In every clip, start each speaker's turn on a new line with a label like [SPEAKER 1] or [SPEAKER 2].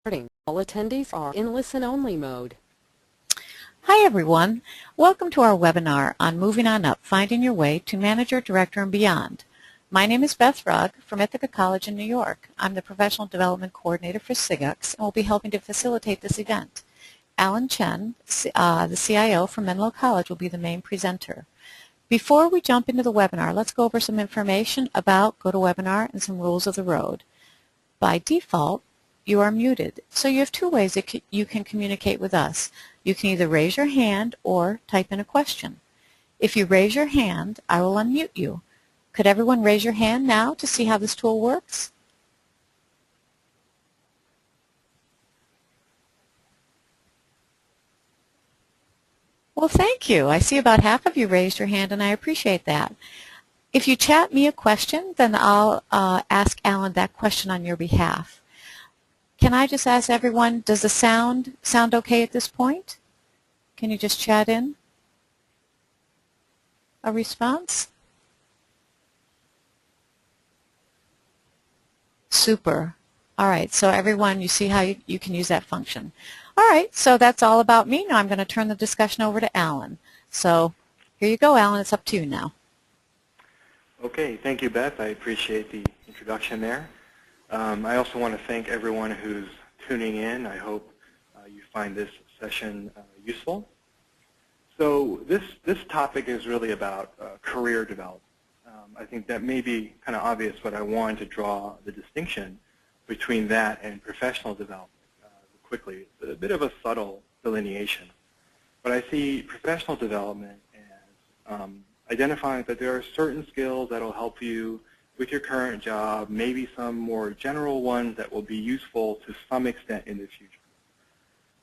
[SPEAKER 1] All attendees are in listen-only mode.
[SPEAKER 2] Hi everyone. Welcome to our webinar on Moving On Up, Finding Your Way to Manager, Director, and Beyond. My name is Beth Rugg from Ithaca College in New York. I'm the Professional Development Coordinator for SIGUX and will be helping to facilitate this event. Alan Chen, the CIO from Menlo College, will be the main presenter. Before we jump into the webinar, let's go over some information about GoToWebinar and some rules of the road. By default, you are muted, so you have two ways that you can communicate with us. You can either raise your hand or type in a question. If you raise your hand, I will unmute you. Could everyone raise your hand now to see how this tool works? Well, thank you. I see about half of you raised your hand, and I appreciate that. If you chat me a question, then I'll ask Alan that question on your behalf. Can I just ask everyone, does the sound okay at this point? Can you just chat in a response? Super. All right, so everyone, you see how you can use that function. All right, so that's all about me. Now I'm going to turn the discussion over to Alan. So here you go, Alan. It's up to you now.
[SPEAKER 3] Okay, thank you, Beth. I appreciate the introduction there. I also want to thank everyone who's tuning in. I hope you find this session useful. So this topic is really about career development. I think that may be kind of obvious, but I wanted to draw the distinction between that and professional development quickly. It's a bit of a subtle delineation. But I see professional development as identifying that there are certain skills that will help you with your current job, maybe some more general ones that will be useful to some extent in the future.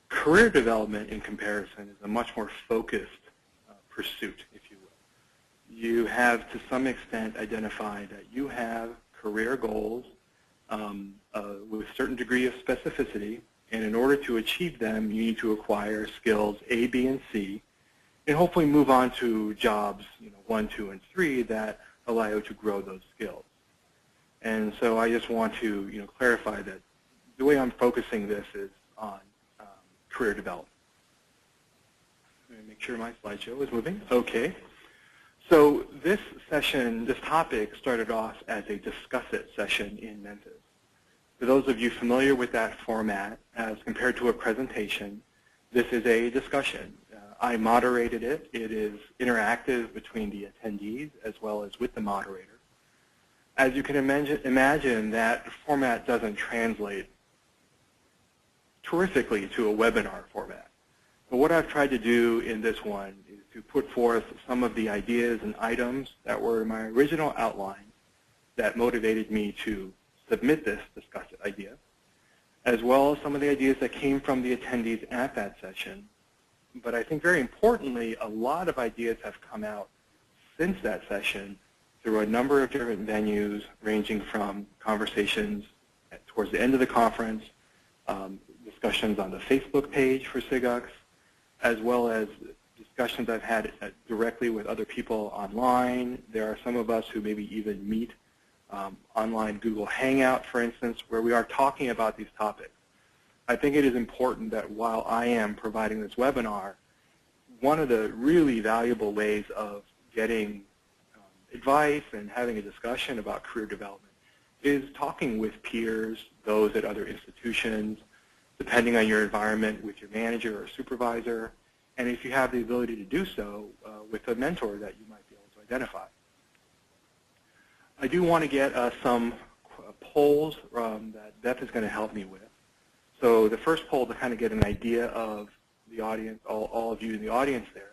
[SPEAKER 3] Career development, in comparison, is a much more focused pursuit, if you will. You have, to some extent, identified that you have career goals with a certain degree of specificity, and in order to achieve them, you need to acquire skills A, B, and C, and hopefully move on to jobs 1, 2, and 3 that allow you to grow those skills. And so I just want to clarify that the way I'm focusing this is on career development. Let me make sure my slideshow is moving. Okay. So this session, this topic started off as a discuss it session in Memphis. For those of you familiar with that format, as compared to a presentation, this is a discussion. I moderated it. It is interactive between the attendees as well as with the moderator. As you can imagine, that format doesn't translate terrifically to a webinar format. But what I've tried to do in this one is to put forth some of the ideas and items that were in my original outline that motivated me to submit this discuss it idea, as well as some of the ideas that came from the attendees at that session. But I think very importantly, a lot of ideas have come out since that session through a number of different venues, ranging from conversations towards the end of the conference, discussions on the Facebook page for SIGUX, as well as discussions I've had directly with other people online. There are some of us who maybe even meet online Google Hangout, for instance, where we are talking about these topics. I think it is important that while I am providing this webinar, one of the really valuable ways of getting advice and having a discussion about career development is talking with peers, those at other institutions, depending on your environment, with your manager or supervisor, and if you have the ability to do so, with a mentor that you might be able to identify. I do want to get some polls that Beth is going to help me with. So the first poll to kind of get an idea of the audience, all of you in the audience there.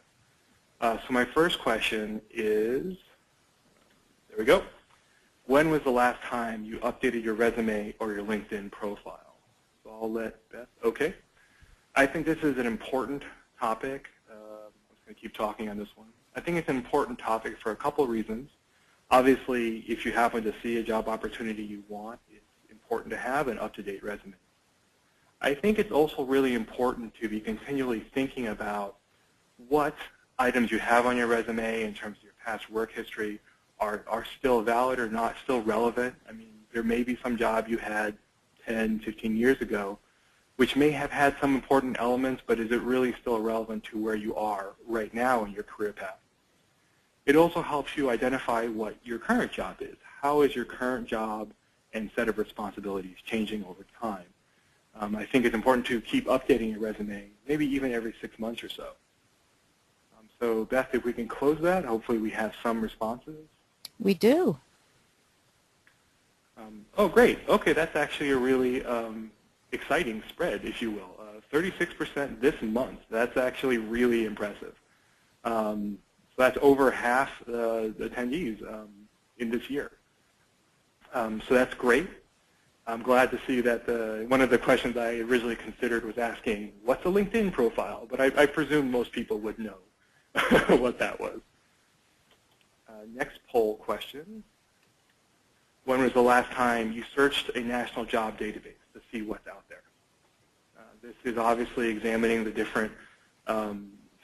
[SPEAKER 3] So my first question is, there we go. When was the last time you updated your resume or your LinkedIn profile? So I'll let Beth, okay. I think this is an important topic. I'm just going to keep talking on this one. I think it's an important topic for a couple of reasons. Obviously, if you happen to see a job opportunity you want, it's important to have an up-to-date resume. I think it's also really important to be continually thinking about what items you have on your resume in terms of your past work history are still valid or not still relevant. I mean, there may be some job you had 10, 15 years ago which may have had some important elements, but is it really still relevant to where you are right now in your career path? It also helps you identify what your current job is. How is your current job and set of responsibilities changing over time? I think it's important to keep updating your resume, maybe even every 6 months or so. So Beth, if we can close that, hopefully we have some responses.
[SPEAKER 2] We do.
[SPEAKER 3] Oh, great. Okay, that's actually a really exciting spread, if you will. 36% this month. That's actually really impressive. So that's over half the attendees in this year. So that's great. I'm glad to see that one of the questions I originally considered was asking, what's a LinkedIn profile? But I presume most people would know what that was. Next poll question. When was the last time you searched a national job database to see what's out there? This is obviously examining the different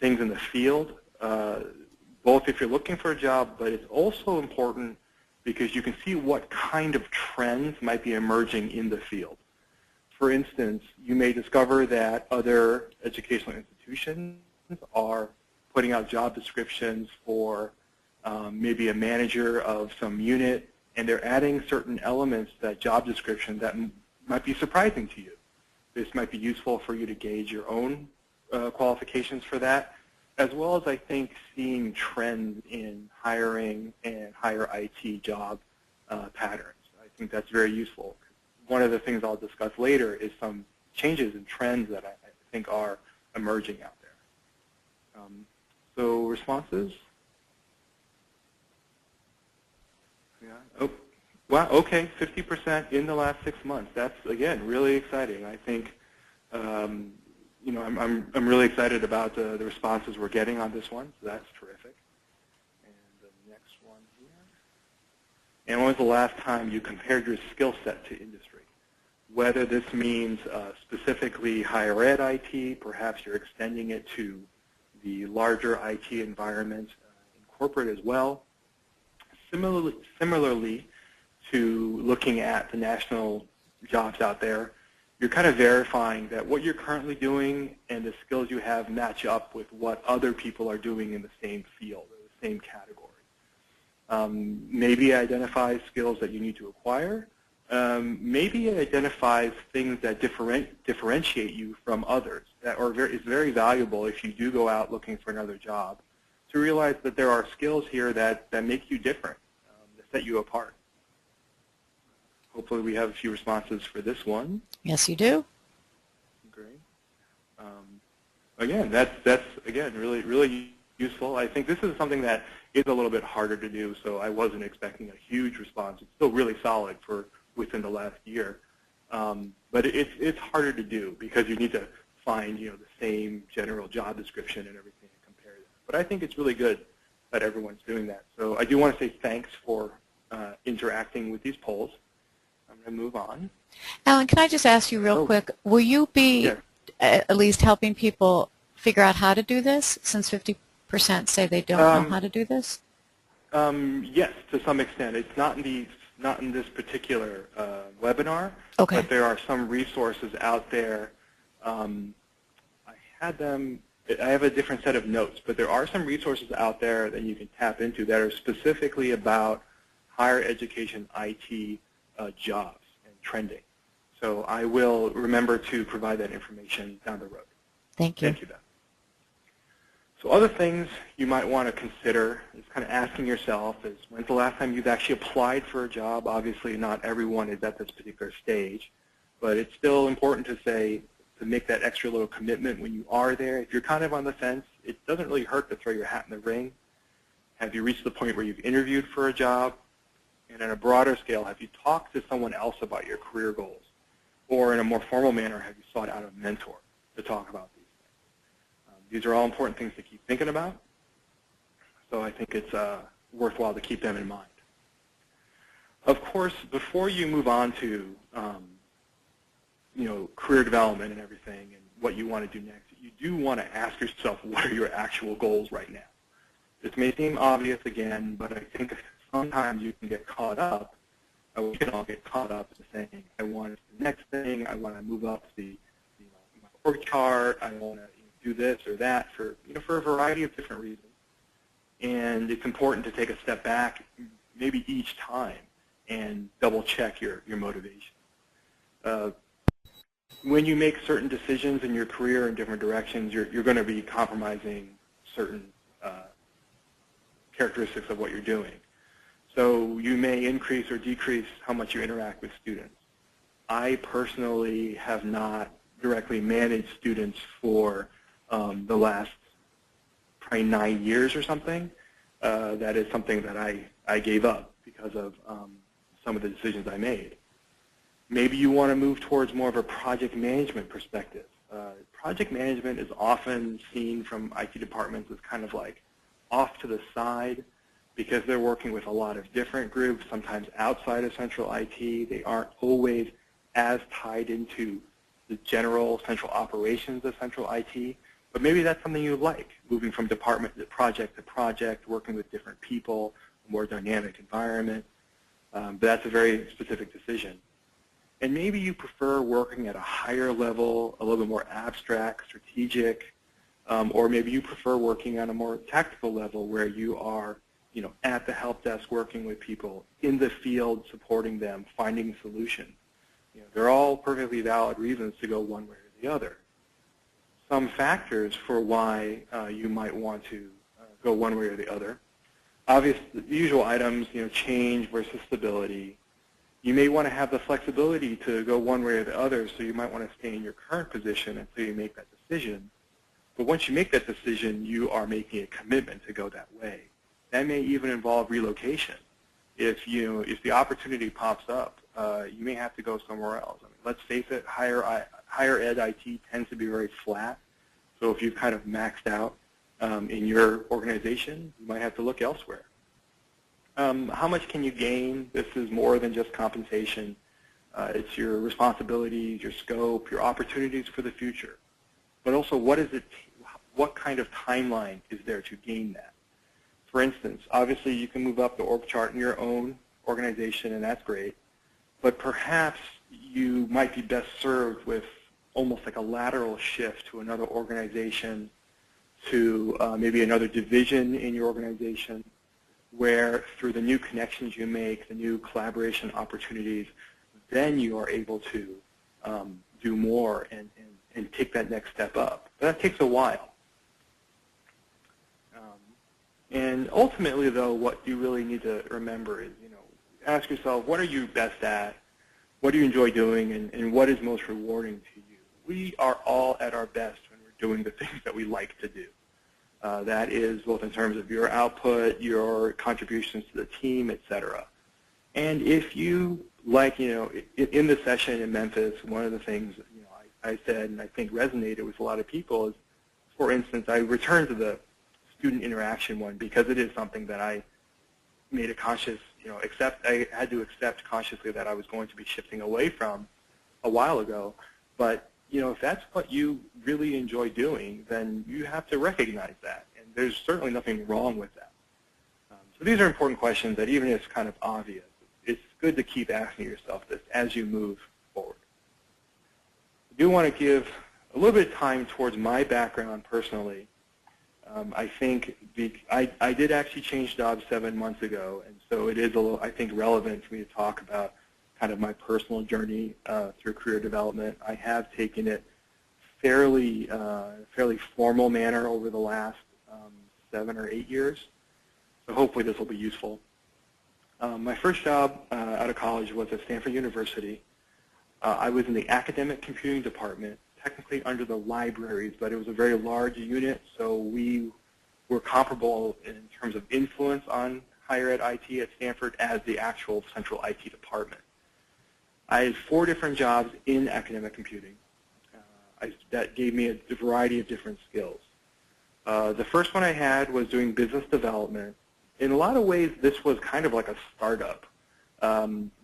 [SPEAKER 3] things in the field, both if you're looking for a job, but it's also important because you can see what kind of trends might be emerging in the field. For instance, you may discover that other educational institutions are putting out job descriptions for maybe a manager of some unit, and they're adding certain elements to that job description that might be surprising to you. This might be useful for you to gauge your own qualifications for that, as well as I think seeing trends in hiring and higher IT job patterns. I think that's very useful. One of the things I'll discuss later is some changes and trends that I think are emerging out there. So responses? Yeah. Oh, wow. Okay, 50% in the last 6 months. That's again really exciting. I think you know I'm really excited about the responses we're getting on this one. So that's terrific. And the next one here. And when was the last time you compared your skill set to industry? Whether this means specifically higher ed IT, perhaps you're extending it to the larger IT environment in corporate as well. Similarly to looking at the national jobs out there, you're kind of verifying that what you're currently doing and the skills you have match up with what other people are doing in the same field or the same category. Maybe it identifies skills that you need to acquire. Maybe it identifies things that differentiate you from others that is very valuable if you do go out looking for another job, to realize that there are skills here that make you different, that set you apart. Hopefully we have a few responses for this one.
[SPEAKER 2] Yes, you do.
[SPEAKER 3] Great. Again, that's again really useful. I think this is something that is a little bit harder to do, so I wasn't expecting a huge response. It's still really solid for within the last year, but it's harder to do because you need to find the same general job description and everything and compare that. But I think it's really good that everyone's doing that. So I do want to say thanks for interacting with these polls. I'm going to move on.
[SPEAKER 2] Alan, can I just ask you real quick, will you be at least helping people figure out how to do this, since 50% say they don't know how to do this?
[SPEAKER 3] Yes, to some extent. It's not in this particular webinar,
[SPEAKER 2] okay.
[SPEAKER 3] But there are some resources out there. I have a different set of notes, but there are some resources out there that you can tap into that are specifically about higher education IT jobs and trending. So I will remember to provide that information down the road.
[SPEAKER 2] Thank you.
[SPEAKER 3] Thank you, Beth. So other things you might want to consider is kind of asking yourself is, when's the last time you've actually applied for a job? Obviously not everyone is at this particular stage, but it's still important to make that extra little commitment when you are there. If you're kind of on the fence, it doesn't really hurt to throw your hat in the ring. Have you reached the point where you've interviewed for a job? And on a broader scale, have you talked to someone else about your career goals? Or in a more formal manner, have you sought out a mentor to talk about these things? These are all important things to keep thinking about. So I think it's worthwhile to keep them in mind. Of course, before you move on to career development and everything and what you want to do next, you do want to ask yourself, what are your actual goals right now? This may seem obvious again, but I think sometimes you can get caught up, or we can all get caught up in saying, I want the next thing, I want to move up the org chart. I want to do this or that for for a variety of different reasons. And it's important to take a step back, maybe each time, and double check your motivation. When you make certain decisions in your career in different directions, you're going to be compromising certain characteristics of what you're doing. So you may increase or decrease how much you interact with students. I personally have not directly managed students for the last probably 9 years or something. That is something that I gave up because of some of the decisions I made. Maybe you want to move towards more of a project management perspective. Project management is often seen from IT departments as kind of like off to the side because they're working with a lot of different groups, sometimes outside of central IT. They aren't always as tied into the general central operations of central IT. But maybe that's something you like, moving from department to project, working with different people, a more dynamic environment. But that's a very specific decision. And maybe you prefer working at a higher level, a little bit more abstract, strategic, or maybe you prefer working on a more tactical level where you are at the help desk working with people, in the field supporting them, finding solutions. They're all perfectly valid reasons to go one way or the other. Some factors for why you might want to go one way or the other. Obviously, the usual items, change versus stability. You may want to have the flexibility to go one way or the other, so you might want to stay in your current position until you make that decision. But once you make that decision, you are making a commitment to go that way. That may even involve relocation. If the opportunity pops up, you may have to go somewhere else. I mean, let's face it, higher ed IT tends to be very flat. So if you've kind of maxed out in your organization, you might have to look elsewhere. How much can you gain? This is more than just compensation. It's your responsibilities, your scope, your opportunities for the future. But also, what kind of timeline is there to gain that? For instance, obviously you can move up the org chart in your own organization, and that's great. But perhaps you might be best served with almost like a lateral shift to another organization, to maybe another division in your organization, where through the new connections you make, the new collaboration opportunities, then you are able to do more and take that next step up. But that takes a while. And ultimately, though, what you really need to remember is, ask yourself, what are you best at? What do you enjoy doing? And what is most rewarding to you? We are all at our best when we're doing the things that we like to do. That is both in terms of your output, your contributions to the team, etc. And if you like, in the session in Memphis, one of the things I said and I think resonated with a lot of people is, for instance, I returned to the student interaction one because it is something that I made a conscious, I had to accept consciously that I was going to be shifting away from a while ago. But if that's what you really enjoy doing, then you have to recognize that. And there's certainly nothing wrong with that. So these are important questions that even if it's kind of obvious, it's good to keep asking yourself this as you move forward. I do want to give a little bit of time towards my background personally. I think I did actually change jobs 7 months ago, and so it is a little, I think, relevant for me to talk about kind of my personal journey through career development. I have taken it fairly formal manner over the last 7 or 8 years, so hopefully this will be useful. My first job out of college was at Stanford University. I was in the academic computing department, technically under the libraries, but it was a very large unit, so we were comparable in terms of influence on higher ed IT at Stanford as the actual central IT department. I had 4 different jobs in academic computing. That gave me a variety of different skills. The first one I had was doing business development. In a lot of ways, this was kind of like a startup.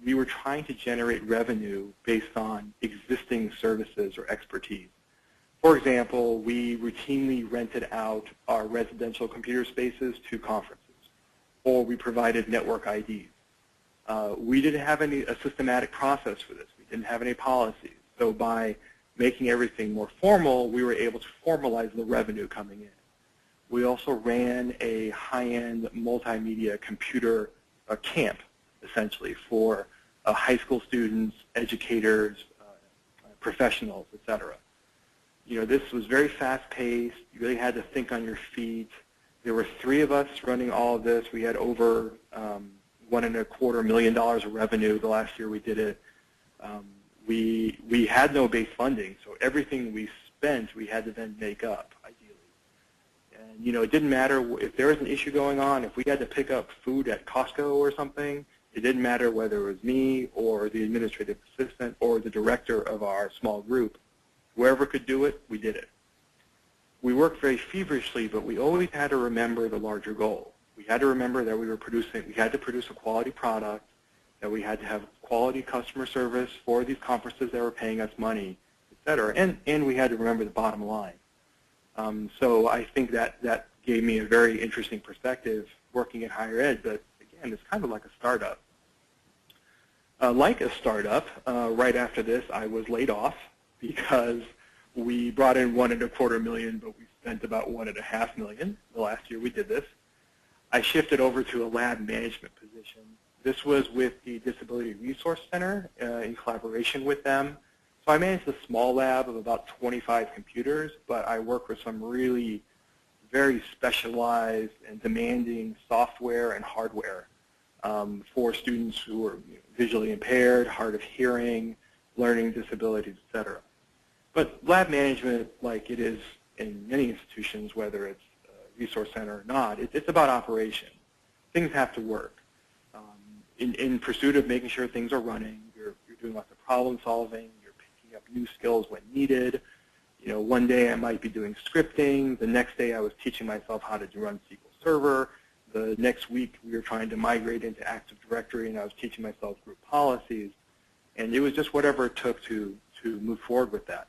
[SPEAKER 3] We were trying to generate revenue based on existing services or expertise. For example, we routinely rented out our residential computer spaces to conferences, or we provided network IDs. We didn't have a systematic process for this. We didn't have any policies. So by making everything more formal, we were able to formalize the revenue coming in. We also ran a high-end multimedia computer camp, essentially, for high school students, educators, professionals, etc. This was very fast-paced. You really had to think on your feet. There were 3 of us running all of this. We had over $1.25 million of revenue the last year we did it. We had no base funding, so everything we spent we had to then make up, ideally. And it didn't matter if there was an issue going on. If we had to pick up food at Costco or something, it didn't matter whether it was me or the administrative assistant or the director of our small group. Whoever could do it, we did it. We worked very feverishly, but we always had to remember the larger goal. We had to remember that we had to produce a quality product, that we had to have quality customer service for these conferences that were paying us money, et cetera, and we had to remember the bottom line. So I think that gave me a very interesting perspective working in higher ed, but again, it's kind of like a startup. Like a startup, right after this, I was laid off because we brought in $1.25 million, but we spent about $1.5 million the last year we did this. I shifted over to a lab management position. This was with the Disability Resource Center in collaboration with them. So I managed a small lab of about 25 computers, but I work with some really very specialized and demanding software and hardware for students who are visually impaired, hard of hearing, learning disabilities, et cetera. But lab management, like it is in many institutions, whether it's a resource center or not, it's about operation. Things have to work. In pursuit of making sure things are running, you're doing lots of problem solving, you're picking up new skills when needed. One day I might be doing scripting, the next day I was teaching myself how to run SQL Server, the next week we were trying to migrate into Active Directory and I was teaching myself group policies, and it was just whatever it took to move forward with that.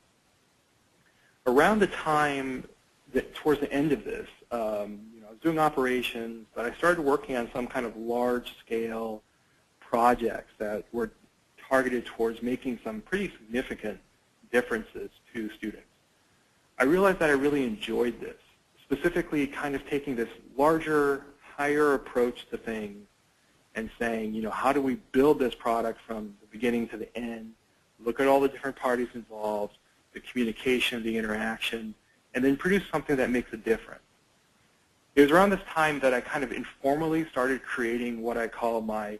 [SPEAKER 3] Around the time towards the end of this, I was doing operations, but I started working on some kind of large-scale projects that were targeted towards making some pretty significant differences to students. I realized that I really enjoyed this, specifically kind of taking this larger, higher approach to things and saying, how do we build this product from the beginning to the end, look at all the different parties involved, the communication, the interaction, and then produce something that makes a difference. It was around this time that I kind of informally started creating what I call my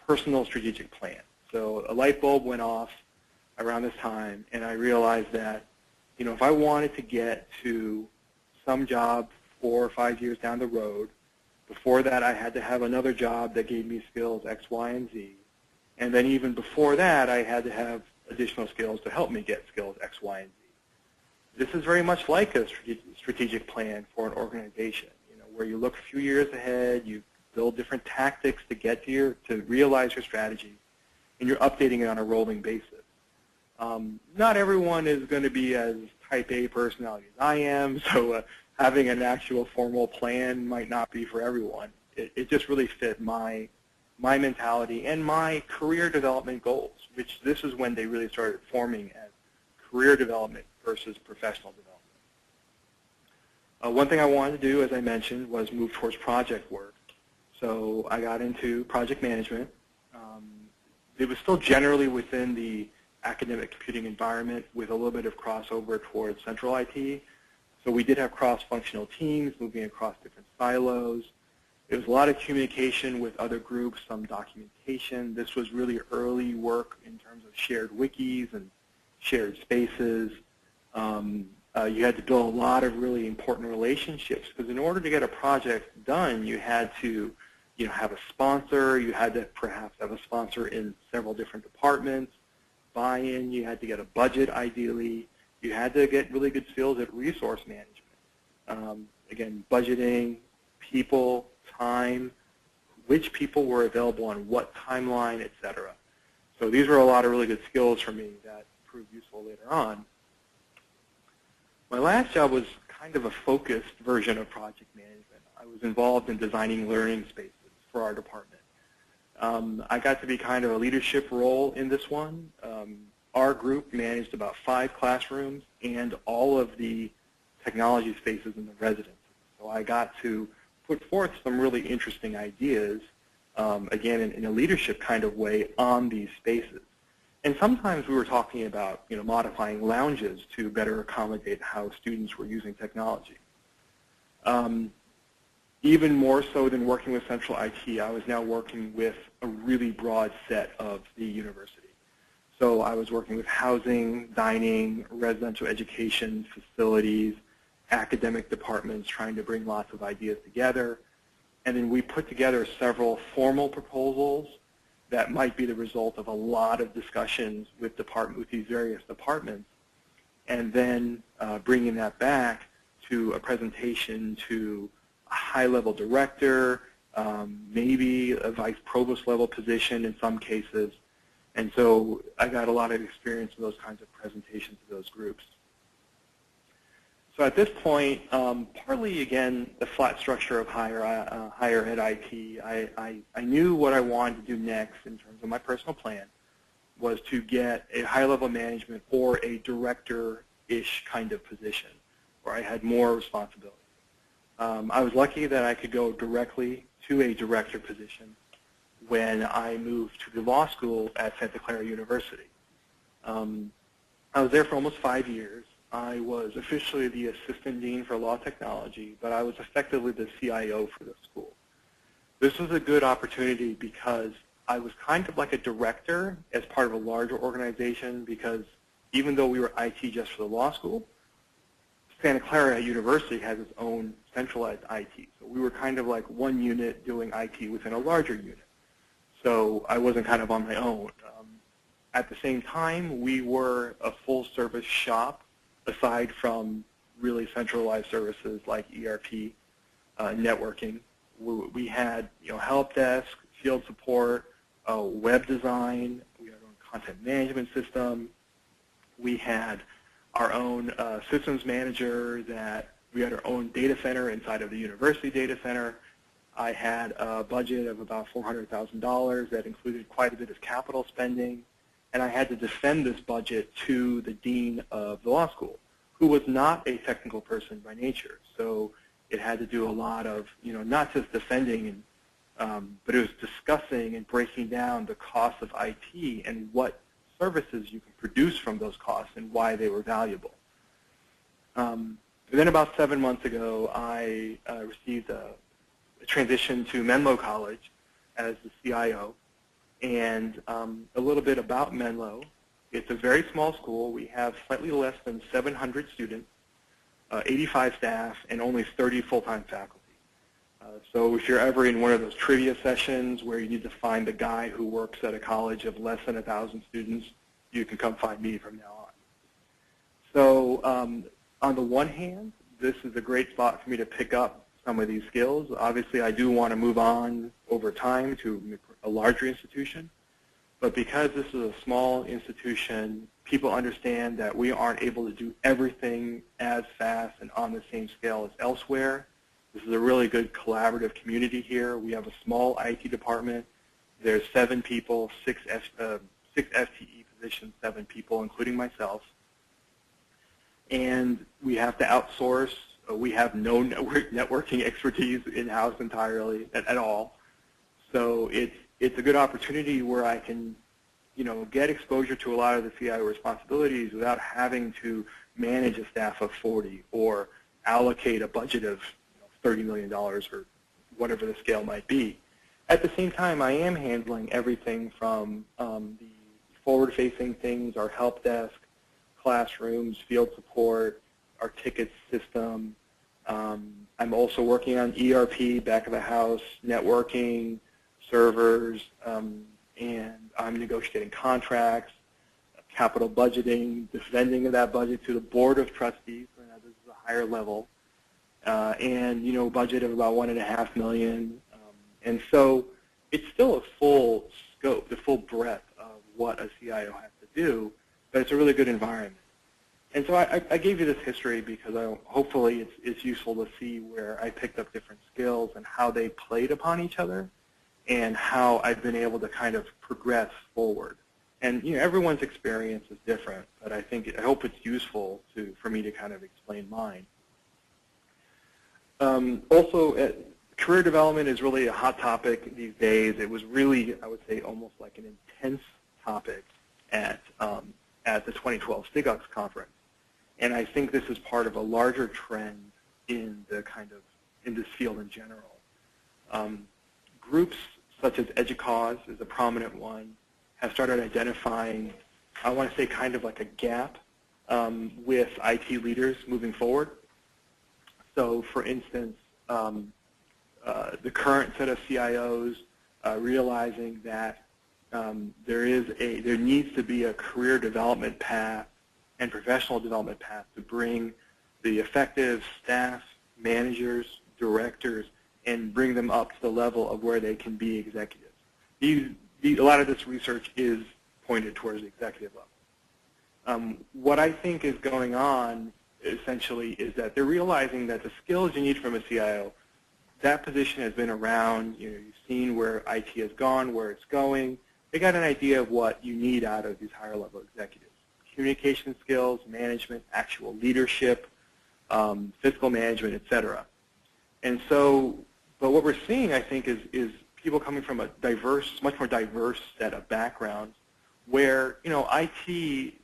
[SPEAKER 3] personal strategic plan. So a light bulb went off around this time, and I realized that, if I wanted to get to some job 4 or 5 years down the road, before that I had to have another job that gave me skills X, Y, and Z. And then even before that, I had to have additional skills to help me get skills X, Y, and Z. This is very much like a strategic plan for an organization, where you look a few years ahead, you build different tactics to get to realize your strategy, and you're updating it on a rolling basis. Not everyone is going to be as type A personality as I am, so having an actual formal plan might not be for everyone. It just really fit my mentality and my career development goals, which this is when they really started forming as career development versus professional development. One thing I wanted to do, as I mentioned, was move towards project work. So I got into project management. It was still generally within the academic computing environment with a little bit of crossover towards central IT. So we did have cross-functional teams moving across different silos. There was a lot of communication with other groups, some documentation. This was really early work in terms of shared wikis and shared spaces. You had to build a lot of really important relationships, because in order to get a project done, you had to have a sponsor. You had to perhaps have a sponsor in several different departments, buy-in. You had to get a budget, ideally. You had to get really good skills at resource management. Again, budgeting, people, time, which people were available on what timeline, et cetera. So these were a lot of really good skills for me that proved useful later on. My last job was kind of a focused version of project management. I was involved in designing learning spaces for our department. I got to be kind of a leadership role in this one. our group managed about 5 classrooms and all of the technology spaces in the residences. So I got to put forth some really interesting ideas, again, in a leadership kind of way on these spaces. And sometimes we were talking about, modifying lounges to better accommodate how students were using technology. Even more so than working with central IT, I was now working with a really broad set of the university. So I was working with housing, dining, residential education, facilities, academic departments, trying to bring lots of ideas together. And then we put together several formal proposals that might be the result of a lot of discussions with these various departments, and then bringing that back to a presentation to a high-level director, maybe a vice provost level position in some cases. And so I got a lot of experience in those kinds of presentations to those groups. So at this point, partly, again, the flat structure of higher ed IT, I knew what I wanted to do next in terms of my personal plan was to get a high-level management or a director-ish kind of position where I had more responsibility. I was lucky that I could go directly to a director position when I moved to the law school at Santa Clara University. I was there for almost 5 years. I was officially the assistant dean for law technology, but I was effectively the CIO for the school. This was a good opportunity because I was kind of like a director as part of a larger organization, because even though we were IT just for the law school, Santa Clara University has its own centralized IT. So we were kind of like one unit doing IT within a larger unit. So I wasn't kind of on my own. At the same time, we were a full-service shop aside from really centralized services like ERP, networking. We had help desk, field support, web design. We had our own content management system. We had our own systems manager. We had our own data center inside of the university data center. I had a budget of about $400,000 that included quite a bit of capital spending, and I had to defend this budget to the dean of the law school, who was not a technical person by nature. So it had to do a lot of, not just defending, but it was discussing and breaking down the cost of IT and what services you can produce from those costs and why they were valuable. And then about 7 months ago, I received a transition to Menlo College as the CIO. And a little bit about Menlo. It's a very small school. We have slightly less than 700 students, 85 staff, and only 30 full-time faculty. So if you're ever in one of those trivia sessions where you need to find the guy who works at a college of less than 1,000 students, you can come find me from now on. So on the one hand, this is a great spot for me to pick up some of these skills. Obviously, I do want to move on over time to a larger institution. But because this is a small institution, people understand that we aren't able to do everything as fast and on the same scale as elsewhere. This is a really good collaborative community here. We have a small IT department. There's 7 people, 6 FTE positions, 7 people, including myself. And we have to outsource. We have no networking expertise in-house entirely at all. So it's a good opportunity where I can, get exposure to a lot of the CIO responsibilities without having to manage a staff of 40 or allocate a budget of $30 million or whatever the scale might be. At the same time, I am handling everything from the forward-facing things, our help desk, classrooms, field support, our tickets system. I'm also working on ERP, back of the house, networking, servers, and I'm negotiating contracts, capital budgeting, defending of that budget to the board of trustees. This is a higher level, and budget of about $1.5 million. And so it's still a full scope, the full breadth of what a CIO has to do, but it's a really good environment. And so I gave you this history because hopefully it's useful to see where I picked up different skills and how they played upon each other, and how I've been able to kind of progress forward. And everyone's experience is different, but I hope it's useful for me to kind of explain mine. Also, career development is really a hot topic these days. It was really, I would say, almost like an intense topic at the 2012 STIGUX conference. And I think this is part of a larger trend in this field in general. Groups such as EDUCAUSE is a prominent one, have started identifying, I want to say, kind of like a gap with IT leaders moving forward. So, for instance, the current set of CIOs realizing that there needs to be a career development path and professional development path to bring the effective staff, managers, directors, and bring them up to the level of where they can be executives. A lot of this research is pointed towards the executive level. What I think is going on essentially is that they're realizing that the skills you need from a CIO, that position has been around. You've seen where IT has gone, where it's going. They got an idea of what you need out of these higher level executives. Communication skills, management, actual leadership, fiscal management, et cetera. And so, but what we're seeing, I think, is people coming from a much more diverse set of backgrounds where, IT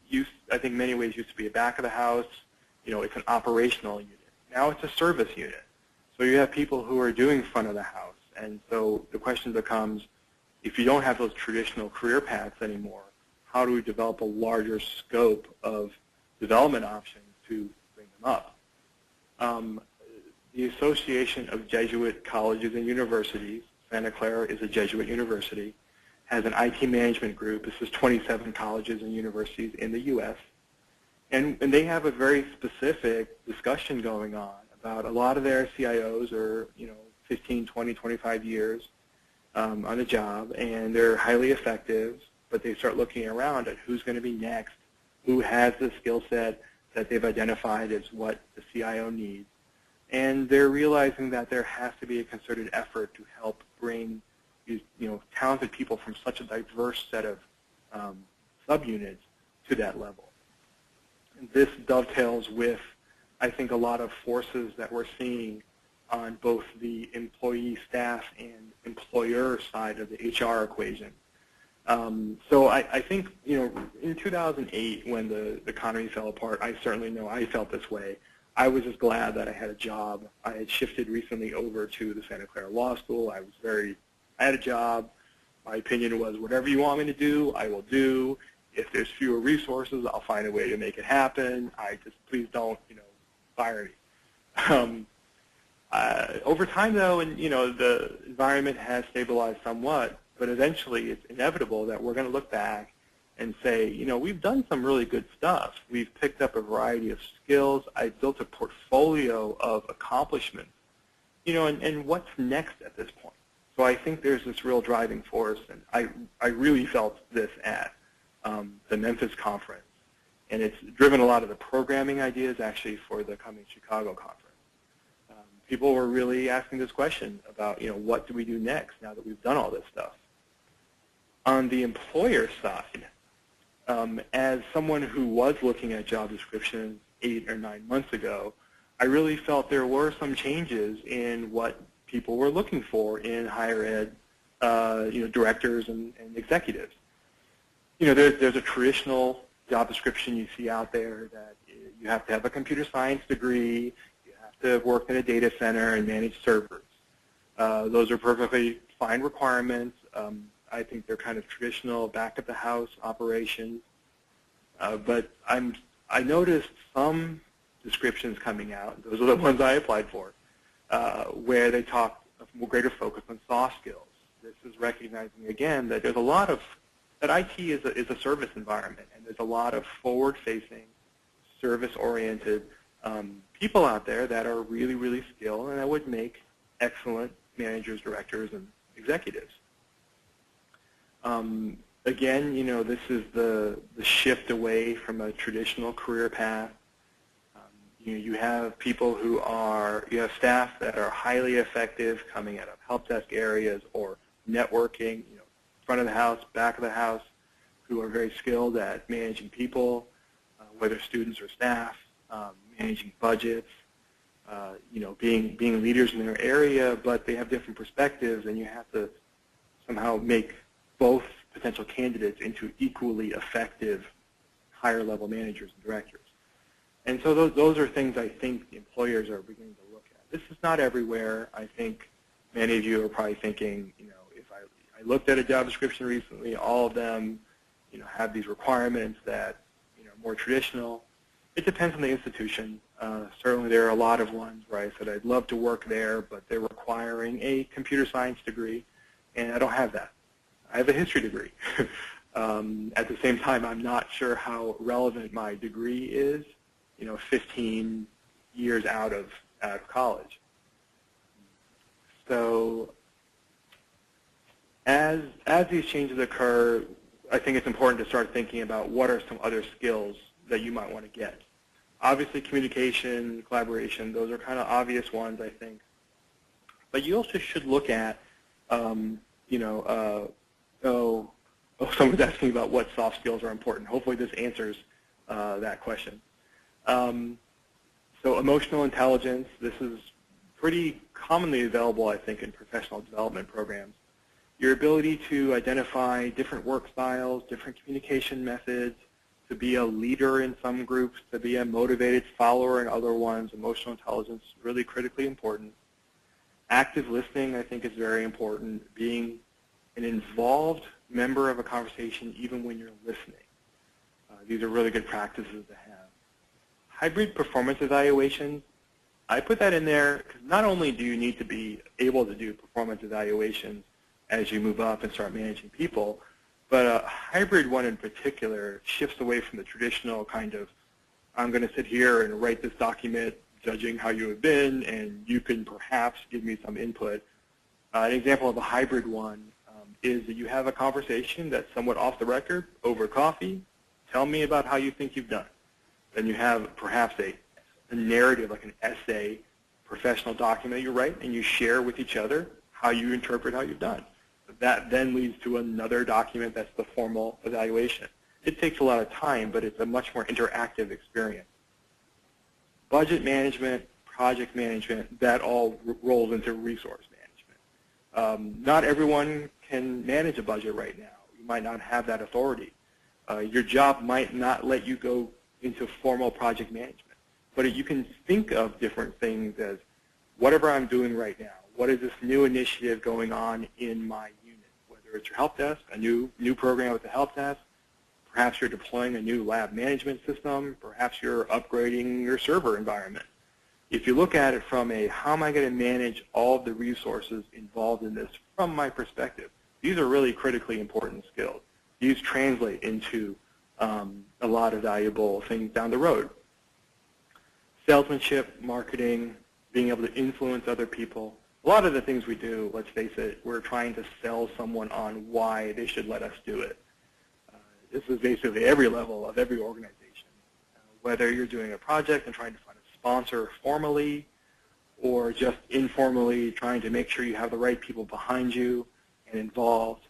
[SPEAKER 3] I think in many ways used to be a back of the house, it's an operational unit. Now it's a service unit. So you have people who are doing front of the house. And so the question becomes, if you don't have those traditional career paths anymore, how do we develop a larger scope of development options to bring them up? The Association of Jesuit Colleges and Universities, Santa Clara is a Jesuit university, has an IT management group. This is 27 colleges and universities in the U.S. And they have a very specific discussion going on about a lot of their CIOs are 15, 20, 25 years on the job, and they're highly effective, but they start looking around at who's going to be next, who has the skill set that they've identified as what the CIO needs. And they're realizing that there has to be a concerted effort to help bring these talented people from such a diverse set of subunits to that level. And this dovetails with, I think, a lot of forces that we're seeing on both the employee, staff, and employer side of the HR equation. So I think, in 2008, when the economy fell apart, I certainly know I felt this way. I was just glad that I had a job. I had shifted recently over to the Santa Clara Law School. I had a job. My opinion was, whatever you want me to do, I will do. If there's fewer resources, I'll find a way to make it happen. Please don't, fire me. Over time, though, and the environment has stabilized somewhat, but eventually it's inevitable that we're going to look back and say, we've done some really good stuff. We've picked up a variety of skills. I've built a portfolio of accomplishments, and what's next at this point? So I think there's this real driving force, and I really felt this at the Memphis conference, and it's driven a lot of the programming ideas actually for the coming Chicago conference. People were really asking this question about, what do we do next now that we've done all this stuff? On the employer side, as someone who was looking at job descriptions 8 or 9 months ago, I really felt there were some changes in what people were looking for in higher ed, directors and executives. There's a traditional job description you see out there that you have to have a computer science degree, you have to have worked in a data center and manage servers. Those are perfectly fine requirements. I think they're kind of traditional back-of-the-house operations. But I noticed some descriptions coming out, those are the ones I applied for, where they talk a greater focus on soft skills. This is recognizing, again, that there's a lot of, that IT is a service environment, and there's a lot of forward-facing, service-oriented people out there that are really, really skilled and that would make excellent managers, directors, and executives. Again, this is the shift away from a traditional career path. You have people you have staff that are highly effective coming out of help desk areas or networking, front of the house, back of the house, who are very skilled at managing people, whether students or staff, managing budgets, being leaders in their area, but they have different perspectives, and you have to somehow make both potential candidates into equally effective higher-level managers and directors. And so those are things I think the employers are beginning to look at. This is not everywhere. I think many of you are probably thinking, if I looked at a job description recently, all of them, have these requirements that, more traditional. It depends on the institution. Certainly there are a lot of ones where I said I'd love to work there, but they're requiring a computer science degree, and I don't have that. I have a history degree. At the same time, I'm not sure how relevant my degree is, 15 years out of college. So as these changes occur, I think it's important to start thinking about what are some other skills that you might want to get. Obviously, communication, collaboration, those are kind of obvious ones, I think. But you also should look at, someone's asking about what soft skills are important. Hopefully this answers that question. So emotional intelligence, this is pretty commonly available, I think, in professional development programs. Your ability to identify different work styles, different communication methods, to be a leader in some groups, to be a motivated follower in other ones, emotional intelligence is really critically important. Active listening, I think, is very important. Being an involved member of a conversation even when you're listening. These are really good practices to have. Hybrid performance evaluations, I put that in there because not only do you need to be able to do performance evaluations as you move up and start managing people, but a hybrid one in particular shifts away from the traditional kind of, I'm going to sit here and write this document judging how you have been, and you can perhaps give me some input. An example of a hybrid one is that you have a conversation that's somewhat off the record over coffee. Tell me about how you think you've done. Then you have perhaps a narrative, like an essay, professional document that you write, and you share with each other how you interpret how you've done. That then leads to another document that's the formal evaluation. It takes a lot of time, but it's a much more interactive experience. Budget management, project management, that all rolls into resource management. Not everyone can manage a budget right now. You might not have that authority. Your job might not let you go into formal project management. But you can think of different things as whatever I'm doing right now. What is this new initiative going on in my unit? Whether it's your help desk, a new program with the help desk, perhaps you're deploying a new lab management system, perhaps you're upgrading your server environment. If you look at it from a how am I going to manage all of the resources involved in this from my perspective, these are really critically important skills. These translate into a lot of valuable things down the road. Salesmanship, marketing, being able to influence other people. A lot of the things we do, let's face it, we're trying to sell someone on why they should let us do it. This is basically every level of every organization. Whether you're doing a project and trying to find a sponsor formally or just informally trying to make sure you have the right people behind you and involved,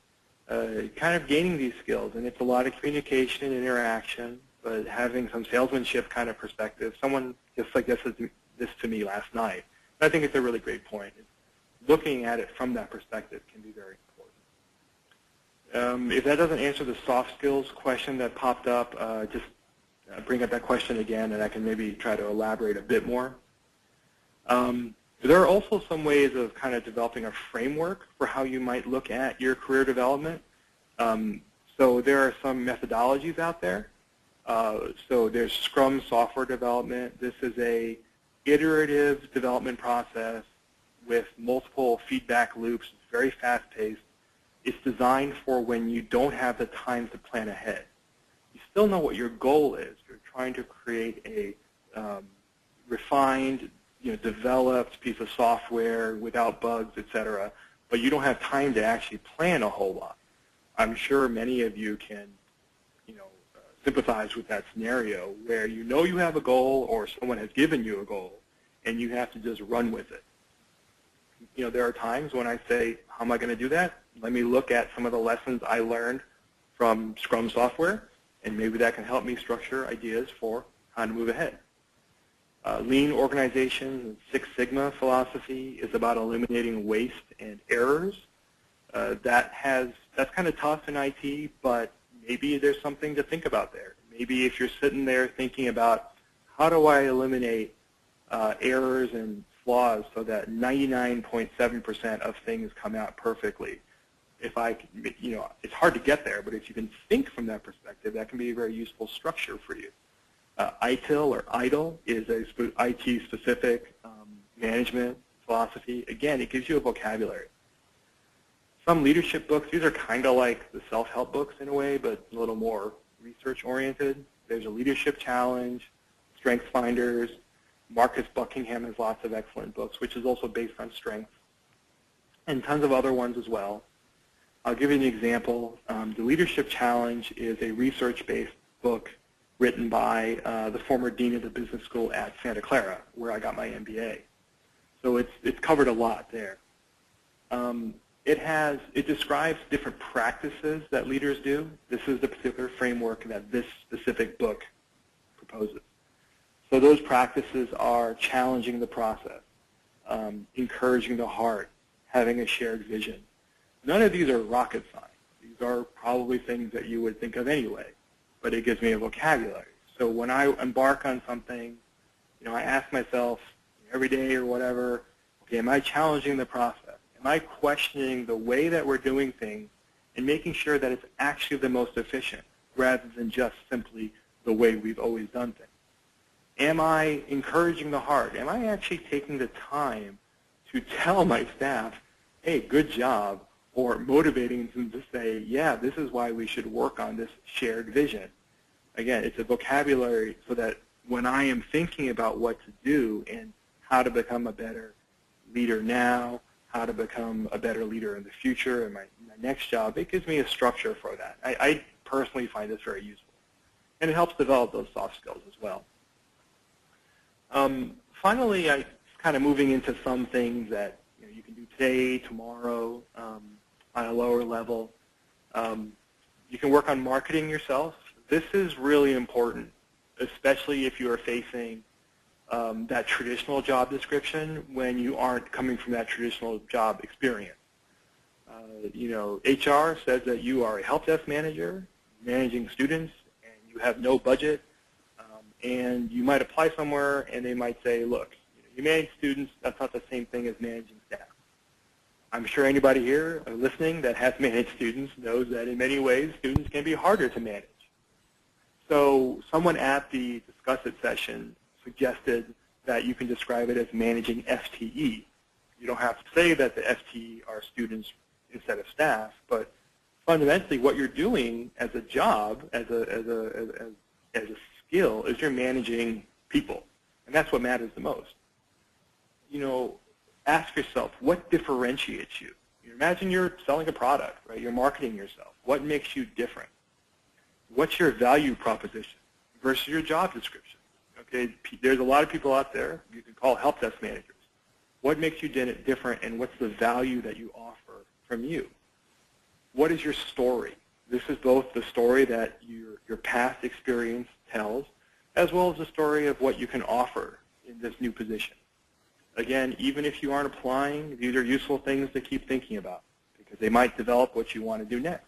[SPEAKER 3] kind of gaining these skills. And it's a lot of communication and interaction, but having some salesmanship kind of perspective. Someone just like this to me last night. I think it's a really great point. Looking at it from that perspective can be very important. If that doesn't answer the soft skills question that popped up, just bring up that question again, and I can maybe try to elaborate a bit more. There are also some ways of kind of developing a framework for how you might look at your career development. So there are some methodologies out there. So there's Scrum software development. This is a iterative development process with multiple feedback loops. It's very fast-paced. It's designed for when you don't have the time to plan ahead. You still know what your goal is. You're trying to create a refined, developed piece of software without bugs, etc. But you don't have time to actually plan a whole lot. I'm sure many of you can, sympathize with that scenario where you have a goal or someone has given you a goal and you have to just run with it. There are times when I say, how am I going to do that? Let me look at some of the lessons I learned from Scrum software, and maybe that can help me structure ideas for how to move ahead. Lean organization, Six Sigma philosophy is about eliminating waste and errors. That's kind of tough in IT, but maybe there's something to think about there. Maybe if you're sitting there thinking about how do I eliminate errors and flaws so that 99.7% of things come out perfectly. If I, it's hard to get there, but if you can think from that perspective, that can be a very useful structure for you. ITIL or IDLE is a IT-specific management philosophy. Again, it gives you a vocabulary. Some leadership books, these are kind of like the self-help books in a way, but a little more research-oriented. There's a leadership challenge, Strengths Finders. Marcus Buckingham has lots of excellent books, which is also based on strengths, and tons of other ones as well. I'll give you an example. The Leadership Challenge is a research-based book written by the former dean of the business school at Santa Clara, where I got my MBA. So it's covered a lot there. It describes different practices that leaders do. This is the particular framework that this specific book proposes. So those practices are challenging the process, encouraging the heart, having a shared vision. None of these are rocket science. These are probably things that you would think of anyway, but it gives me a vocabulary. So when I embark on something, I ask myself every day or whatever, okay, am I challenging the process? Am I questioning the way that we're doing things and making sure that it's actually the most efficient rather than just simply the way we've always done things? Am I encouraging the heart? Am I actually taking the time to tell my staff, hey, good job, or motivating them to say, yeah, this is why we should work on this shared vision? Again, it's a vocabulary so that when I am thinking about what to do and how to become a better leader now, how to become a better leader in the future and my next job, it gives me a structure for that. I personally find this very useful. And it helps develop those soft skills as well. Finally, I'm kind of moving into some things that you can do today, tomorrow, on a lower level. You can work on marketing yourself. This is really important, especially if you are facing that traditional job description when you aren't coming from that traditional job experience. HR says that you are a help desk manager, managing students, and you have no budget. And you might apply somewhere, and they might say, look, you manage students, that's not the same thing as managing staff. I'm sure anybody here listening that has managed students knows that in many ways, students can be harder to manage. So someone at the Discuss It session suggested that you can describe it as managing FTE. You don't have to say that the FTE are students instead of staff, but fundamentally what you're doing as a job, as a skill, is you're managing people, and that's what matters the most. Ask yourself, what differentiates you? Imagine you're selling a product, right? You're marketing yourself. What makes you different? What's your value proposition versus your job description? Okay, there's a lot of people out there you can call help desk managers. What makes you different, and what's the value that you offer from you? What is your story? This is both the story that your past experience tells, as well as the story of what you can offer in this new position. Again, even if you aren't applying, these are useful things to keep thinking about because they might develop what you want to do next.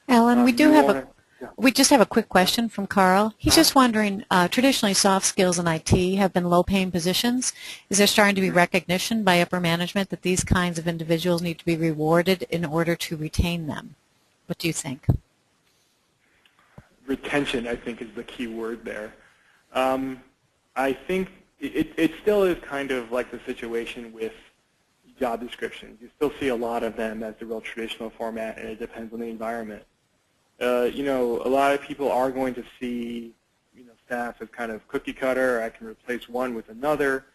[SPEAKER 2] Alan, we just have a quick question from Carl. He's just wondering, traditionally soft skills in IT have been low-paying positions. Is there starting to be recognition by upper management that these kinds of individuals need to be rewarded in order to retain them? What do you think?
[SPEAKER 3] Retention, I think, is the key word there. I think it still is kind of like the situation with job descriptions. You still see a lot of them as the real traditional format, and it depends on the environment. A lot of people are going to see staff as kind of cookie cutter. I can replace one with another,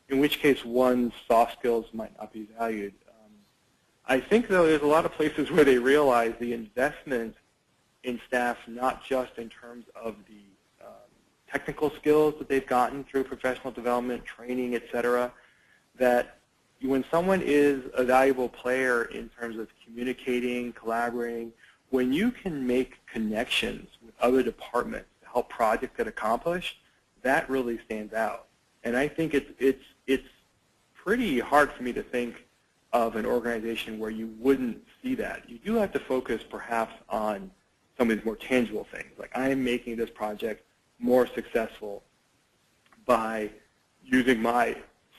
[SPEAKER 3] in which case one's soft skills might not be valued. I think, though, there's a lot of places where they realize the investment in staff, not just in terms of the technical skills that they've gotten through professional development, training, et cetera, that when someone is a valuable player in terms of communicating, collaborating, when you can make connections with other departments to help projects get accomplished, that really stands out. And I think it's pretty hard for me to think of an organization where you wouldn't see that. You do have to focus perhaps on some of these more tangible things, like I am making this project more successful by using my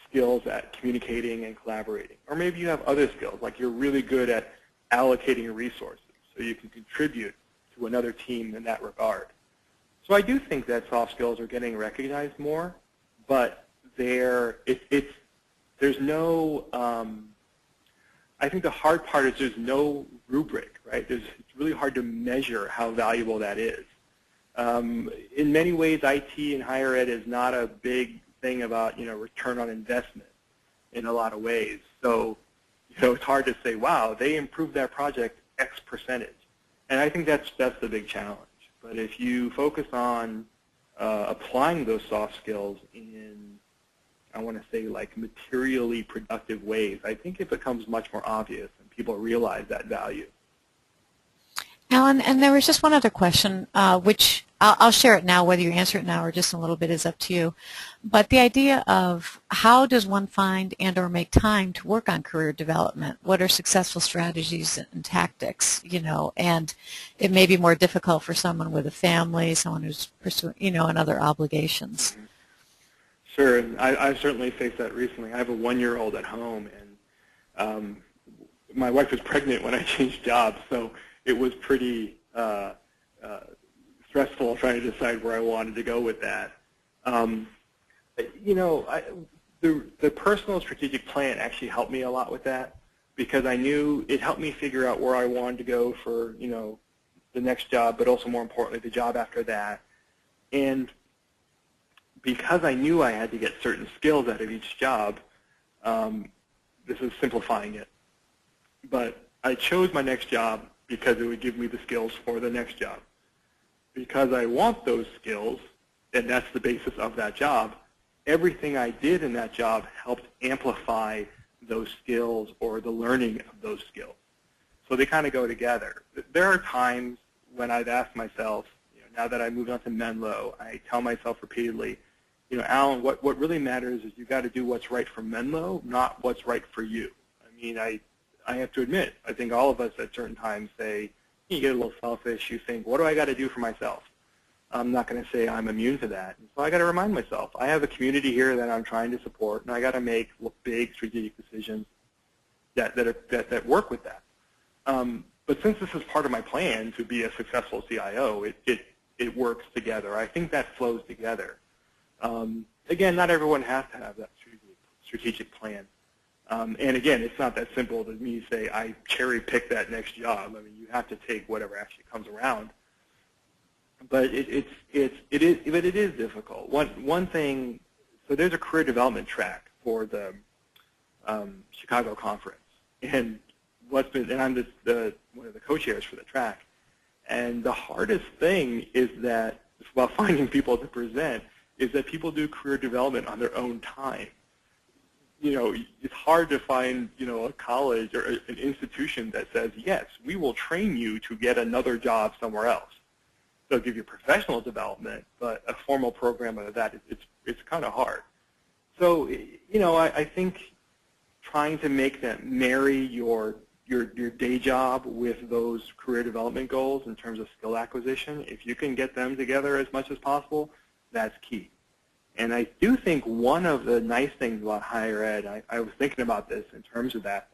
[SPEAKER 3] skills at communicating and collaborating. Or maybe you have other skills, like you're really good at allocating resources, so you can contribute to another team in that regard. So I do think that soft skills are getting recognized more, but there's no, I think the hard part is there's no rubric, right? It's really hard to measure how valuable that is. In many ways, IT in higher ed is not a big thing about, return on investment in a lot of ways. So, it's hard to say, wow, they improved that project X percentage. And I think that's the big challenge. But if you focus on applying those soft skills in, I want to say, like materially productive ways, I think it becomes much more obvious and people realize that value.
[SPEAKER 2] Alan, and there was just one other question, which I'll share it now. Whether you answer it now or just in a little bit is up to you. But the idea of how does one find and or make time to work on career development? What are successful strategies and tactics, and it may be more difficult for someone with a family, someone who's pursuing, and other obligations.
[SPEAKER 3] Sure, and I've certainly faced that recently. I have a 1-year-old at home, and my wife was pregnant when I changed jobs, so it was pretty stressful trying to decide where I wanted to go with that. The personal strategic plan actually helped me a lot with that, because I knew it helped me figure out where I wanted to go for, the next job, but also more importantly, the job after that. And because I knew I had to get certain skills out of each job, this is simplifying it. But I chose my next job because it would give me the skills for the next job. Because I want those skills, and that's the basis of that job, everything I did in that job helped amplify those skills or the learning of those skills. So they kind of go together. There are times when I've asked myself, now that I moved on to Menlo, I tell myself repeatedly, Alan, what really matters is you've got to do what's right for Menlo, not what's right for you. I mean, I have to admit, I think all of us at certain times say, you get a little selfish, you think, what do I got to do for myself? I'm not going to say I'm immune to that. And so I got to remind myself, I have a community here that I'm trying to support, and I got to make big strategic decisions that work with that. But since this is part of my plan to be a successful CIO, it works together. I think that flows together. Again, not everyone has to have that strategic plan. And again, it's not that simple to me say I cherry pick that next job. I mean, you have to take whatever actually comes around. But it is difficult. One thing, so there's a career development track for the Chicago conference, and I'm one of the co-chairs for the track. And the hardest thing is that, while finding people to present, is that people do career development on their own time. It's hard to find, a college or an institution that says, yes, we will train you to get another job somewhere else. They'll give you professional development, but a formal program of that, it's kind of hard. So, I think trying to make that marry your day job with those career development goals in terms of skill acquisition, if you can get them together as much as possible, that's key. And I do think one of the nice things about higher ed, I was thinking about this in terms of that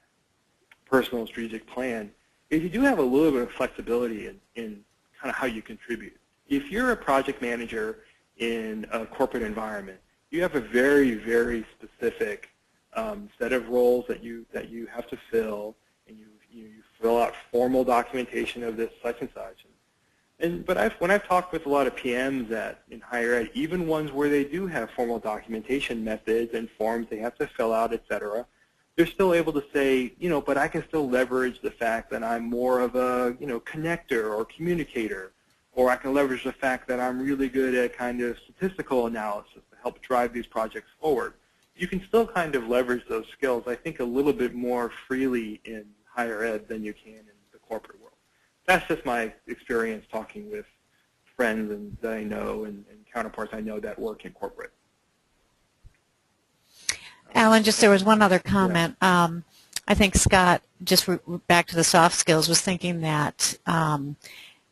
[SPEAKER 3] personal strategic plan, is you do have a little bit of flexibility in kind of how you contribute. If you're a project manager in a corporate environment, you have a very, very specific set of roles that you have to fill, and you fill out formal documentation of this such and such. But when I've talked with a lot of PMs in higher ed, even ones where they do have formal documentation methods and forms they have to fill out, et cetera, they're still able to say, but I can still leverage the fact that I'm more of a, connector or communicator, or I can leverage the fact that I'm really good at kind of statistical analysis to help drive these projects forward. You can still kind of leverage those skills, I think, a little bit more freely in higher ed than you can in the corporate world. that's just my experience talking with friends and that I know and counterparts I know that work in corporate.
[SPEAKER 2] Alan, just there was one other comment. Yeah. I think Scott, just back to the soft skills, was thinking that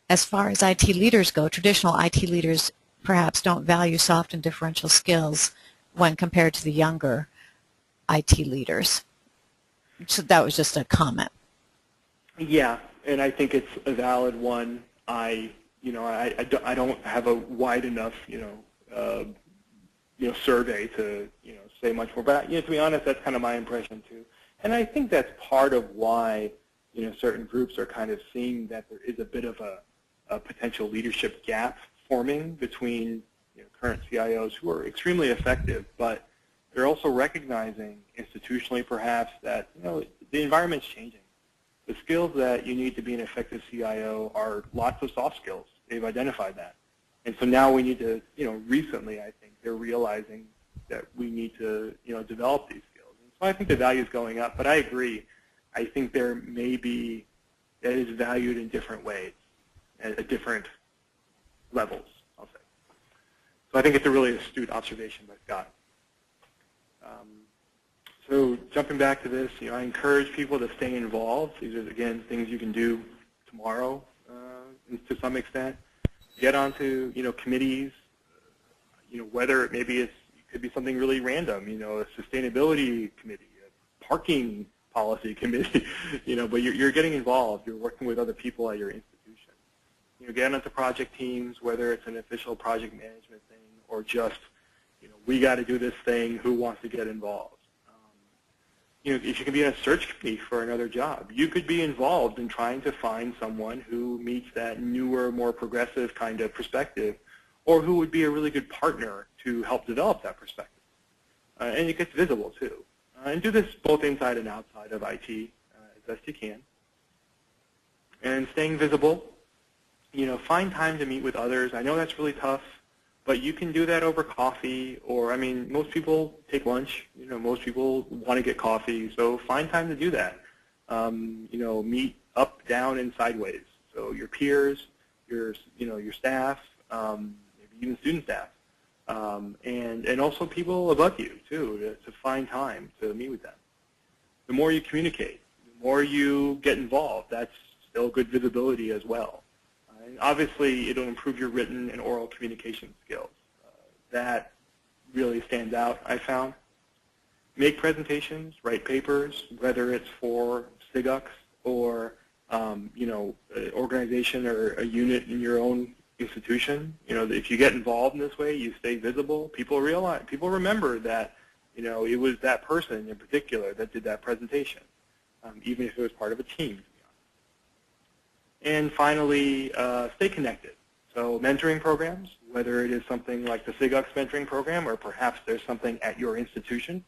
[SPEAKER 2] as far as IT leaders go, traditional IT leaders perhaps don't value soft and differential skills when compared to the younger IT leaders. So that was just a comment. Yeah,
[SPEAKER 3] and I think it's a valid one. I don't have a wide enough survey to say much more. But to be honest, that's kind of my impression too. And I think that's part of why certain groups are kind of seeing that there is a bit of a potential leadership gap forming between current CIOs who are extremely effective, but they're also recognizing institutionally perhaps that the environment's changing. The skills that you need to be an effective CIO are lots of soft skills. They've identified that. And so now we need to, recently I think they're realizing that we need to, develop these skills. And so I think the value is going up, but I agree. I think there may be, that is valued in different ways, at different levels, I'll say. So I think it's a really astute observation by Scott. So jumping back to this, I encourage people to stay involved. These are, again, things you can do tomorrow to some extent. Get onto, committees, whether maybe it could be something really random, a sustainability committee, a parking policy committee, but you're getting involved. You're working with other people at your institution. Get onto project teams, whether it's an official project management thing or just, we got to do this thing, who wants to get involved? If you can be in a search committee for another job, you could be involved in trying to find someone who meets that newer, more progressive kind of perspective, or who would be a really good partner to help develop that perspective. And it gets visible, too. And do this both inside and outside of IT as best you can. And staying visible, find time to meet with others. I know that's really tough, but you can do that over coffee, or, most people take lunch. Most people want to get coffee, so find time to do that. Meet up, down, and sideways. So your peers, your staff, maybe even student staff, and also people above you, too, to find time to meet with them. The more you communicate, the more you get involved, that's still good visibility as well. And obviously, it'll improve your written and oral communication skills. That really stands out, I found. Make presentations, write papers, whether it's for SIGUX or an organization or a unit in your own institution. If you get involved in this way, you stay visible. People remember that it was that person in particular that did that presentation, even if it was part of a team. And finally, stay connected. So mentoring programs, whether it is something like the SIGUX mentoring program or perhaps there's something at your institution.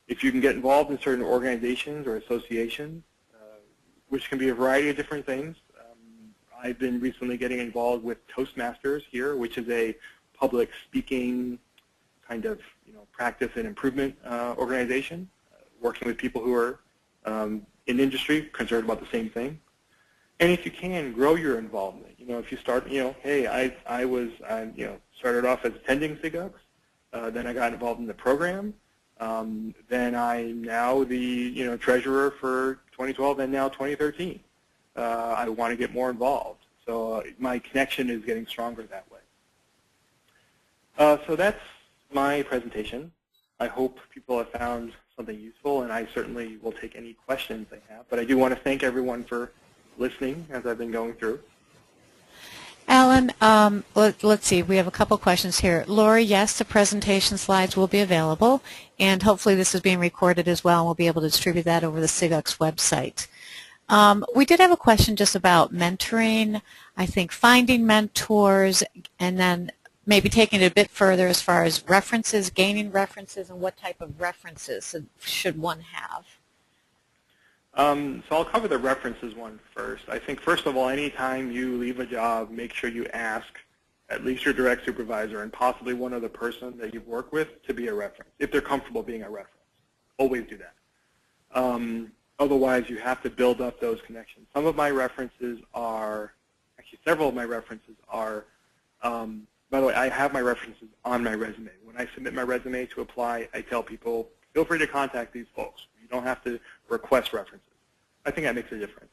[SPEAKER 3] If you can get involved in certain organizations or associations, which can be a variety of different things. I've been recently getting involved with Toastmasters here, which is a public speaking kind of practice and improvement organization, working with people who are in industry concerned about the same thing. And if you can, grow your involvement. If you start, hey, I started off as attending SIGUX, then I got involved in the program, then I'm now the treasurer for 2012 and now 2013. I want to get more involved, so my connection is getting stronger that way. So that's my presentation. I hope people have found something useful, and I certainly will take any questions they have. But I do want to thank everyone for listening as I've been going through.
[SPEAKER 2] Alan, let's see. We have a couple questions here. Lori, yes, the presentation slides will be available, and hopefully this is being recorded as well, and we'll be able to distribute that over the SIGUX website. We did have a question just about mentoring, I think finding mentors, and then maybe taking it a bit further as far as references, gaining references, and what type of references should one have?
[SPEAKER 3] So I'll cover the references one first. I think, first of all, anytime you leave a job, make sure you ask at least your direct supervisor and possibly one other person that you've worked with to be a reference, if they're comfortable being a reference. Always do that. Otherwise, you have to build up those connections. Some of my references are, actually several of my references are, by the way, I have my references on my resume. When I submit my resume to apply, I tell people, feel free to contact these folks. You don't have to request references. I think that makes a difference.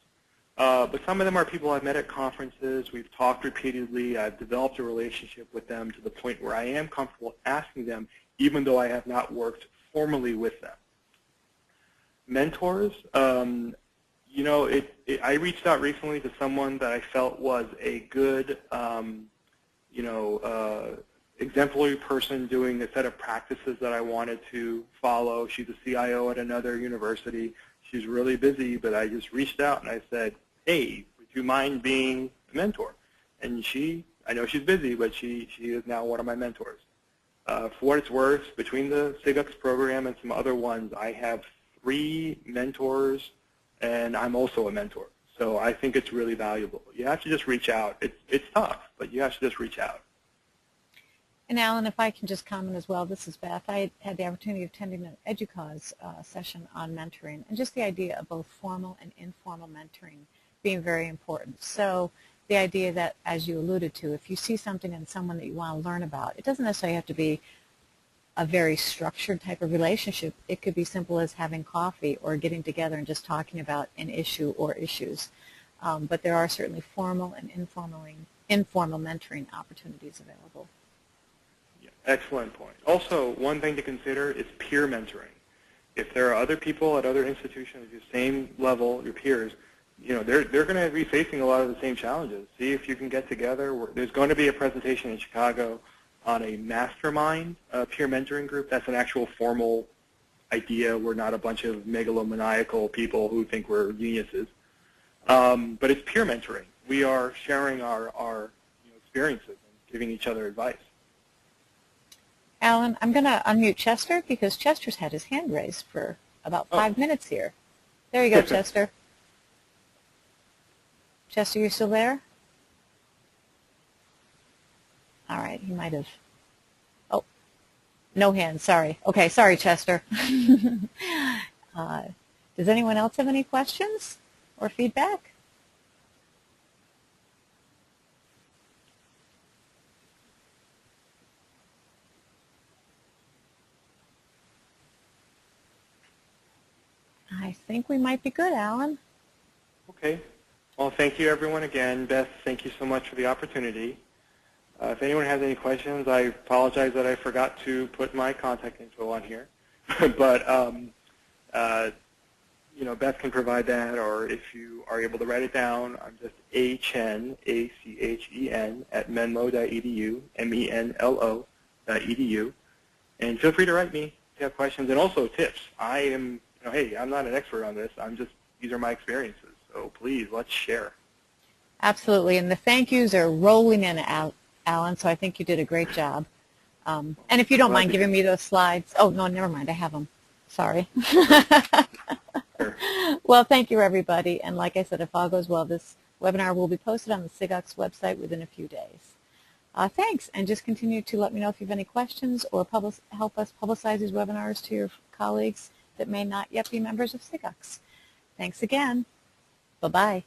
[SPEAKER 3] But some of them are people I've met at conferences. We've talked repeatedly. I've developed a relationship with them to the point where I am comfortable asking them, even though I have not worked formally with them. Mentors, you know, I reached out recently to someone that I felt was a good, you know, exemplary person doing a set of practices that I wanted to follow. She's a CIO at another university. She's really busy, but I just reached out and I said, hey, would you mind being a mentor? And I know she's busy, but she is now one of my mentors. For what it's worth, between the SIGUX program and some other ones, I have 3 mentors, and I'm also a mentor. So I think it's really valuable. You have to just reach out. It's tough, but you have to just reach out.
[SPEAKER 2] And Alan, if I can just comment as well, this is Beth. I had the opportunity of attending an EDUCAUSE session on mentoring, and just the idea of both formal and informal mentoring being very important. So the idea that, as you alluded to, if you see something in someone that you want to learn about, it doesn't necessarily have to be a very structured type of relationship. It could be simple as having coffee or getting together and just talking about an issue or issues. But there are certainly formal and informal mentoring opportunities available.
[SPEAKER 3] Yeah, excellent point. Also, one thing to consider is peer mentoring. If there are other people at other institutions at your same level, your peers, you know, they're going to be facing a lot of the same challenges. See if you can get together. There's going to be a presentation in Chicago on a mastermind peer mentoring group. That's an actual formal idea. We're not a bunch of megalomaniacal people who think we're geniuses. But it's peer mentoring. We are sharing our experiences and giving each other advice.
[SPEAKER 2] Alan, I'm going to unmute Chester because Chester's had his hand raised for about 5 minutes here. There you go, Chester. Chester, you still there? All right, he might have. Oh, no hands, sorry. Okay, sorry, Chester. Does anyone else have any questions or feedback? I think we might be good, Alan.
[SPEAKER 3] Okay. Well, thank you, everyone, again. Beth, thank you so much for the opportunity. If anyone has any questions, I apologize that I forgot to put my contact info on here. But, you know, Beth can provide that, or if you are able to write it down, I'm just achen, A-C-H-E-N, at menlo.edu, menlo.edu. And feel free to write me if you have questions, and also tips. I am, you know, hey, I'm not an expert on this. These are my experiences. So please, let's share.
[SPEAKER 2] Absolutely, and the thank yous are rolling in, Alan, so I think you did a great job. And if you don't mind giving me those slides. Oh, no, never mind. I have them. Sorry.
[SPEAKER 3] Sure.
[SPEAKER 2] Well, thank you, everybody. And like I said, if all goes well, this webinar will be posted on the SIGUX website within a few days. Thanks, and just continue to let me know if you have any questions or help us publicize these webinars to your colleagues that may not yet be members of SIGUX. Thanks again. Bye-bye.